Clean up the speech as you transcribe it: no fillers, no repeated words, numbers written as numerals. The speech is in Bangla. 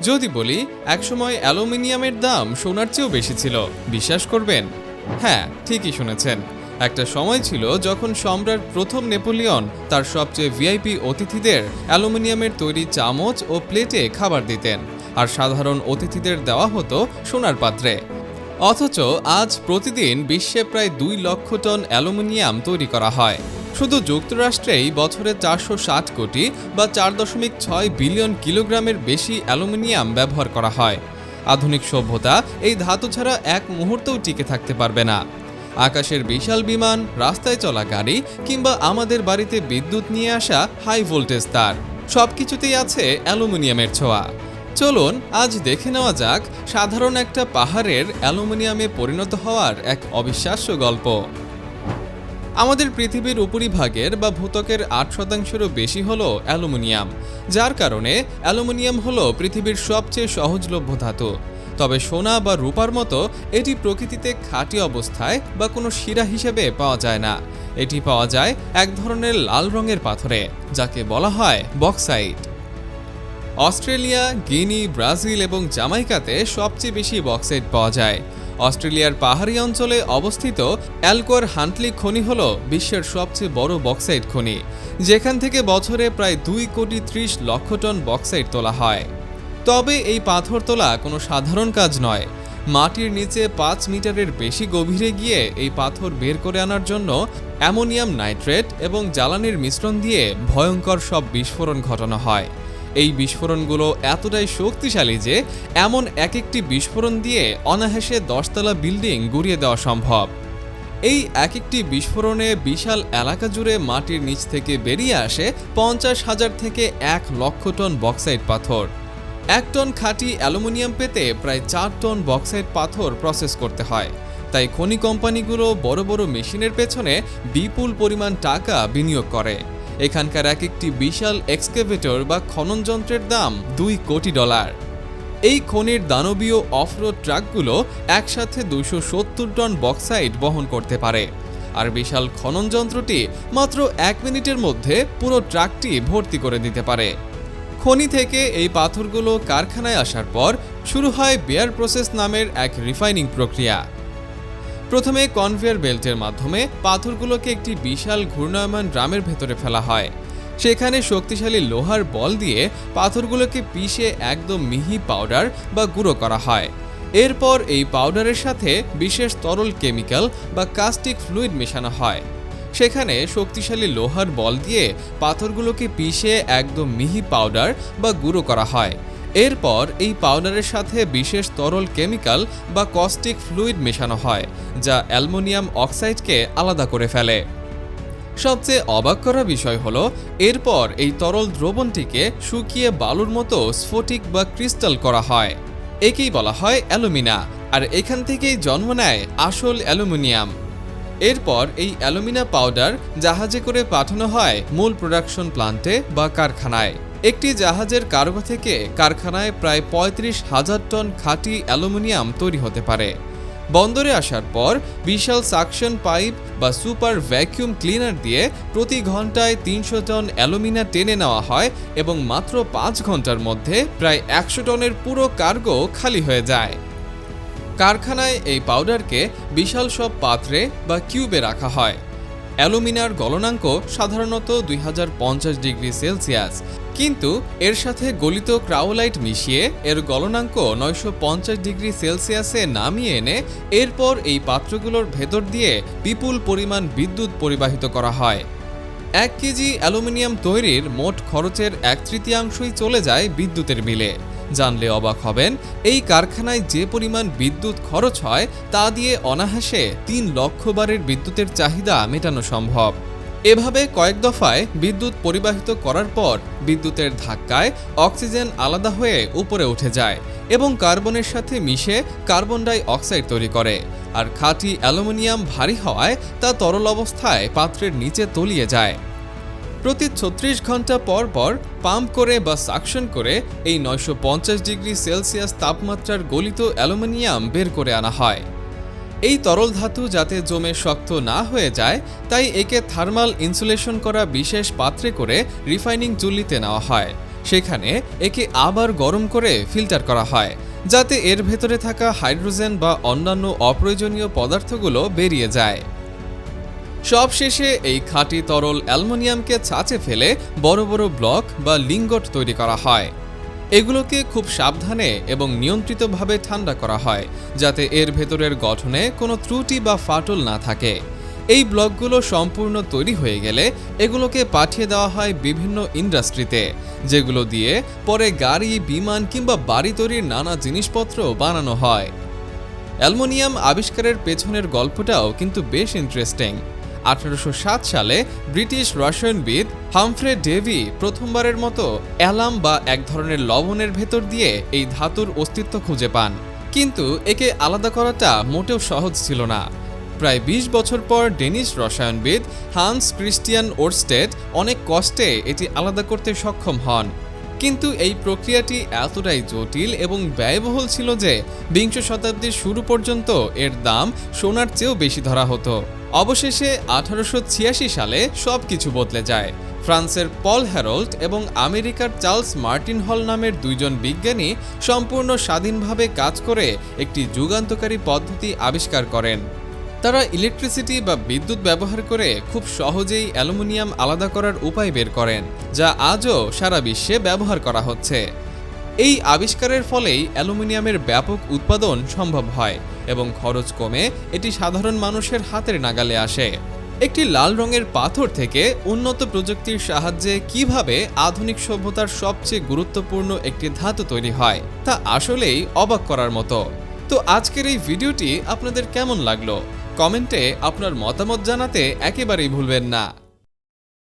যদি বলি একসময় অ্যালুমিনিয়ামের দাম সোনার চেয়েও বেশি ছিল, বিশ্বাস করবেন? হ্যাঁ, ঠিকই শুনেছেন। একটা সময় ছিল যখন সম্রাট প্রথম নেপোলিয়ন তার সবচেয়ে ভিআইপি অতিথিদের অ্যালুমিনিয়ামের তৈরি চামচ ও প্লেটে খাবার দিতেন, আর সাধারণ অতিথিদের দেওয়া হতো সোনার পাত্রে। অথচ আজ প্রতিদিন বিশ্বে প্রায় 2 লক্ষ টন অ্যালুমিনিয়াম তৈরি করা হয়। শুধু যুক্তরাষ্ট্রেই বছরে 460 কোটি বা 4.6 বিলিয়ন কিলোগ্রামের বেশি অ্যালুমিনিয়াম ব্যবহার করা হয়। আধুনিক সভ্যতা এই ধাতু ছাড়া এক মুহূর্তও টিকে থাকতে পারবে না। আকাশের বিশাল বিমান, রাস্তায় চলা গাড়ি কিংবা আমাদের বাড়িতে বিদ্যুৎ নিয়ে আসা হাই ভোল্টেজ তার, সবকিছুতেই আছে অ্যালুমিনিয়ামের ছোঁয়া। চলুন আজ দেখে নেওয়া যাক সাধারণ একটা পাহাড়ের অ্যালুমিনিয়ামে পরিণত হওয়ার এক অবিশ্বাস্য গল্প। আমাদের পৃথিবীর উপরিভাগের বা ভূত্বকের 8%-এরও বেশি হলো অ্যালুমিনিয়াম, যার কারণে অ্যালুমিনিয়াম হলো পৃথিবীর সবচেয়ে সহজলভ্য ধাতু। তবে সোনা বা রূপার মতো এটি প্রকৃতিতে খাঁটি অবস্থায় বা কোনো শিরা হিসেবে পাওয়া যায় না। এটি পাওয়া যায় এক ধরনের লাল রঙের পাথরে, যাকে বলা হয় বক্সাইট। অস্ট্রেলিয়া, গিনি, ব্রাজিল এবং জামাইকাতে সবচেয়ে বেশি বক্সাইট পাওয়া যায়। অস্ট্রেলিয়ার পাহাড়ি অঞ্চলে অবস্থিত অ্যালকোয়ার হান্টলি খনি হল বিশ্বের সবচেয়ে বড় বক্সাইট খনি, যেখান থেকে বছরে প্রায় 2,30,00,000 টন বক্সাইট তোলা হয়। তবে এই পাথর তোলা কোনো সাধারণ কাজ নয়। মাটির নিচে 5 মিটারের বেশি গভীরে গিয়ে এই পাথর বের করে আনার জন্য অ্যামোনিয়াম নাইট্রেট এবং জ্বালানির মিশ্রণ দিয়ে ভয়ঙ্কর সব বিস্ফোরণ ঘটানো হয়। এই বিস্ফোরণগুলো এতটাই শক্তিশালী যে এমন একটি বিস্ফোরণ দিয়ে অনায়াসে 10তলা বিল্ডিং গুঁড়িয়ে দেওয়া সম্ভব। এই একটি বিস্ফোরণে বিশাল এলাকা জুড়ে মাটির নিচ থেকে বেরিয়ে আসে 50,000 থেকে 1,00,000 টন বক্সাইট পাথর। 1 টন খাঁটি অ্যালুমিনিয়াম পেতে প্রায় 4 টন বক্সাইট পাথর প্রসেস করতে হয়। তাই খনি কোম্পানিগুলো বড় বড় মেশিনের পেছনে বিপুল পরিমাণ টাকা বিনিয়োগ করে। এখানকার একটি বিশাল এক্সকেভেটর বা খনন যন্ত্রের দাম $2 কোটি। এই খনির দানবীয় অফরোড ট্রাকগুলো একসাথে 270 টন বক্সাইট বহন করতে পারে, আর বিশাল খনন যন্ত্রটি মাত্র 1 মিনিটের মধ্যে পুরো ট্রাকটি ভর্তি করে দিতে পারে। খনি থেকে এই পাথরগুলো কারখানায় আসার পর শুরু হয় বেয়ার প্রসেস নামের এক রিফাইনিং প্রক্রিয়া। প্রথমে কনভেয়ার বেল্টের মাধ্যমে পাথরগুলোকে একটি বিশাল ঘূর্ণায়মান ড্রামের ভেতরে ফেলা হয়। সেখানে শক্তিশালী লোহার বল দিয়ে পাথরগুলোকে পিষে একদম মিহি পাউডার বা গুঁড়ো করা হয়। এরপর এই পাউডারের সাথে বিশেষ তরল কেমিক্যাল বা কাস্টিক ফ্লুইড মেশানো হয়। সেখানে শক্তিশালী লোহার বল দিয়ে পাথরগুলোকে পিষে একদম মিহি পাউডার বা গুঁড়ো করা হয়। এরপর এই পাউডারের সাথে বিশেষ তরল কেমিক্যাল বা কস্টিক ফ্লুইড মেশানো হয়, যা অ্যালুমিনিয়াম অক্সাইডকে আলাদা করে ফেলে। সবচেয়ে অবাক করা বিষয় হলো, এরপর এই তরল দ্রবণটিকে শুকিয়ে বালুর মতো স্ফটিক বা ক্রিস্টাল করা হয়। একেই বলা হয় অ্যালুমিনা, আর এখান থেকেই জন্ম নেয় আসল অ্যালুমিনিয়াম। এরপর এই অ্যালুমিনা পাউডার জাহাজে করে পাঠানো হয় মূল প্রোডাকশন প্লান্টে বা কারখানায়। একটি জাহাজের কার্গো থেকে কারখানায় প্রায় 35,000 টন খাঁটি অ্যালুমিনিয়াম তৈরি হতে পারে। বন্দরে আসার পর বিশাল সাকশন পাইপ বা সুপার ভ্যাকুয়াম ক্লিনার দিয়ে প্রতি ঘন্টায় 300 টন অ্যালুমিনা টেনে নেওয়া হয় এবং মাত্র 5 ঘন্টার মধ্যে প্রায় 100 টনের পুরো কার্গো খালি হয়ে যায়। কারখানায় এই পাউডারকে বিশাল সব পাত্রে বা কিউবে রাখা হয়। অ্যালুমিনার গলনাঙ্ক সাধারণত 2050 ডিগ্রি সেলসিয়াস, কিন্তু এর সাথে গলিত ক্রাওলাইট মিশিয়ে এর গলনাঙ্ক 950 ডিগ্রি সেলসিয়াসে নামিয়ে এনে এরপর এই পাত্রগুলোর ভেতর দিয়ে বিপুল পরিমাণ বিদ্যুৎ পরিবাহিত করা হয়। 1 কেজি অ্যালুমিনিয়াম তৈরির মোট খরচের 1/3 চলে যায় বিদ্যুতের বিলে। জানলে অবাক হবেন, এই কারখানায় যে পরিমাণ বিদ্যুৎ খরচ হয় তা দিয়ে অনায়াসে 3 লক্ষ বারের বিদ্যুতের চাহিদা মেটানো সম্ভব। এভাবে কয়েক দফায় বিদ্যুৎ পরিবাহিত করার পর বিদ্যুতের ধাক্কায় অক্সিজেন আলাদা হয়ে উপরে উঠে যায় এবং কার্বনের সাথে মিশে কার্বন ডাই অক্সাইড তৈরি করে, আর খাঁটি অ্যালুমিনিয়াম ভারী হওয়ায় তা তরল অবস্থায় পাত্রের নিচে তলিয়ে যায়। প্রতি 36 ঘন্টা পর পর পাম্প করে বা সাকশন করে এই 950 ডিগ্রি সেলসিয়াস তাপমাত্রার গলিত অ্যালুমিনিয়াম বের করে আনা হয়। এই তরল ধাতু যাতে জমে শক্ত না হয়ে যায়, তাই একে থার্মাল ইনসুলেশন করা বিশেষ পাত্রে করে রিফাইনিং চুল্লিতে নেওয়া হয়। সেখানে একে আবার গরম করে ফিল্টার করা হয়, যাতে এর ভেতরে থাকা হাইড্রোজেন বা অন্যান্য অপ্রয়োজনীয় পদার্থগুলো বেরিয়ে যায়। সবশেষে এই খাঁটি তরল অ্যালুমিনিয়ামকে ছাঁচে ফেলে বড় বড় ব্লক বা লিঙ্গট তৈরি করা হয়। এগুলোকে খুব সাবধানে এবং নিয়ন্ত্রিতভাবে ঠান্ডা করা হয়, যাতে এর ভেতরের গঠনে কোনো ত্রুটি বা ফাটল না থাকে। এই ব্লকগুলো সম্পূর্ণ তৈরি হয়ে গেলে এগুলোকে পাঠিয়ে দেওয়া হয় বিভিন্ন ইন্ডাস্ট্রিতে, যেগুলো দিয়ে পরে গাড়ি, বিমান কিংবা বাড়ি তৈরির নানা জিনিসপত্র বানানো হয়। অ্যালুমিনিয়াম আবিষ্কারের পেছনের গল্পটাও কিন্তু বেশ ইন্টারেস্টিং। 1807 সালে ব্রিটিশ রসায়নবিদ হামফ্রে ডেভি প্রথমবারের মতো অ্যালাম বা এক ধরনের লবণের ভেতর দিয়ে এই ধাতুর অস্তিত্ব খুঁজে পান, কিন্তু একে আলাদা করাটা মোটেও সহজ ছিল না। প্রায় 20 বছর পর ডেনিশ রসায়নবিদ হান্স ক্রিস্টিয়ান ওরস্টেড অনেক কষ্টে এটি আলাদা করতে সক্ষম হন, কিন্তু এই প্রক্রিয়াটি এতটাই জটিল এবং ব্যয়বহুল ছিল যে 20 শতাব্দীর শুরু পর্যন্ত এর দাম সোনার চেয়েও বেশি ধরা হতো। অবশেষে 1886 সালে সবকিছু বদলে যায়। ফ্রান্সের পল হ্যারল্ড এবং আমেরিকার চার্লস মার্টিন হল নামের দুইজন বিজ্ঞানী সম্পূর্ণ স্বাধীনভাবে কাজ করে একটি যুগান্তকারী পদ্ধতি আবিষ্কার করেন। তারা ইলেকট্রিসিটি বা বিদ্যুৎ ব্যবহার করে খুব সহজেই অ্যালুমিনিয়াম আলাদা করার উপায় বের করেন, যা আজও সারা বিশ্বে ব্যবহার করা হচ্ছে। এই আবিষ্কারের ফলেই অ্যালুমিনিয়ামের ব্যাপক উৎপাদন সম্ভব হয় এবং খরচ কমে এটি সাধারণ মানুষের হাতের নাগালে আসে। একটি লাল রঙের পাথর থেকে উন্নত প্রযুক্তির সাহায্যে কিভাবে আধুনিক সভ্যতার সবচেয়ে গুরুত্বপূর্ণ একটি ধাতু তৈরি হয় তা আসলেই অবাক করার মতো। তো আজকের এই ভিডিওটি আপনাদের কেমন লাগলো? কমেন্টে আপনার মতামত জানাতে একেবারেই ভুলবেন না।